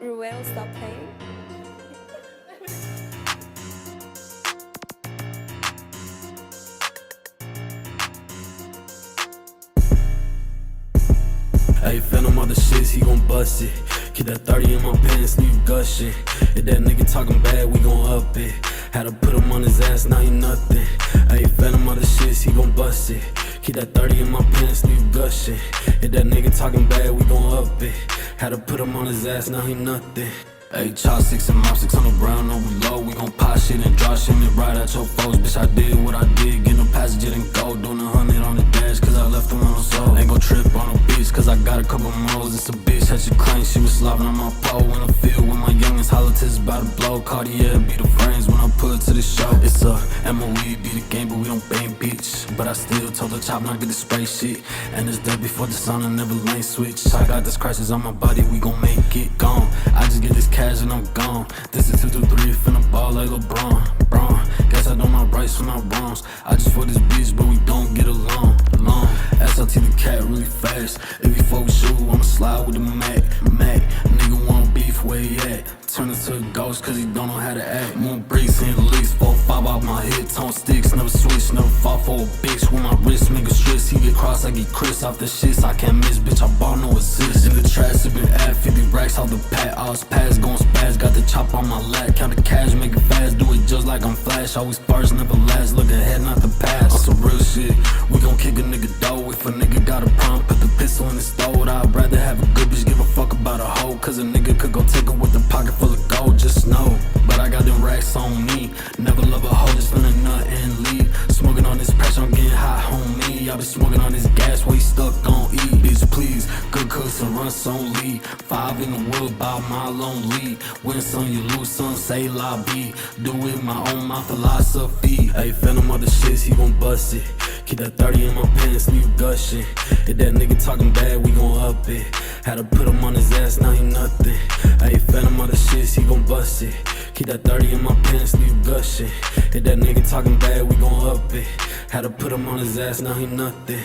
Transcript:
Ruel, stop playing. Hey, Phantom all the shits, he gon' bust it. Keep that 30 in my pants, leave gushing. If that nigga talking bad, we gon' up it. Had to put him on his ass, now he nothing. Hey, Phantom all the shits, he gon' bust it. Keep that 30 in my pants, leave gushing. If that nigga talking bad, we gon' up it. Had to put him on his ass, now he nothing. Hey, chop 6 and mop 6 on the ground, no reload. We gon' pop shit and drop shit and ride at your foes. Bitch, I did what I did, get no passenger and go. Doing 100 on the dash, cause I left them on the soul. Ain't gon' trip on a bitch, cause I got a couple moles. It's a bitch that you claim, she was slobbing on my pole. In the field with my youngins, holla till it's about to blow. Cartier be the frames when I put it to the show. It's a MOE, be the game, but we don't bang bitch. But I still told the chop not get the spray shit. And it's dead before the sun, I never lane switch. I got this crisis on my body, we gon' make it gone. I just get this cash and I'm gone. This is 2 to 3, finna ball like LeBron. Guess I know my rights from my wrongs. I just for this bitch, but we don't get along. SLT the cat really fast. If you fuck with you, I'ma slide with the Mac. Nigga want beef, where he at? Turn into a ghost cause he don't know how to act. Moon breeze in the leaks, 4-5 off my head, tone sticks. Never switch, never fall for a bitch. With my wrist, make a stress. He get crossed, I get Chris off the shits. I can't miss, bitch, I ball no assist. In the trash, sippin' at 50 racks off the pad. All pass, gon' spaz, got the chop on my lap. Count the cash, make it fast, do it just like I'm Flash. Always first, never last, look ahead, not the past. On some real shit, we gon' kick a nigga dough. If a nigga got a problem, put the pistol in his throat. I'd rather have a good bitch, give a fuck about a hoe. Cause a nigga could go take her with a pocket full of gold, just know. But I got them racks on me. Never love a hoe, just finna nut and leave. Smoking on this pressure, I'm getting hot, homie. I been smoking on this gas, way stuck on E. Bitch, please, good cooks and run some lead. 5 in the wood, about my lone lead. Win some, you lose some, say la be. Do it my own, my philosophy. Hey, Phantom all the shits, he gon' bust it. Keep that 30 in my pants, leave gushing. If that nigga talking bad, we gon' up it. Had to put him on his ass, now he nothing. Hey, Phantom all the shits, he gon' bust it. Keep that 30 in my pants, leave gushing. If that nigga talking bad, we gon' up it. Had to put him on his ass, now he nothing.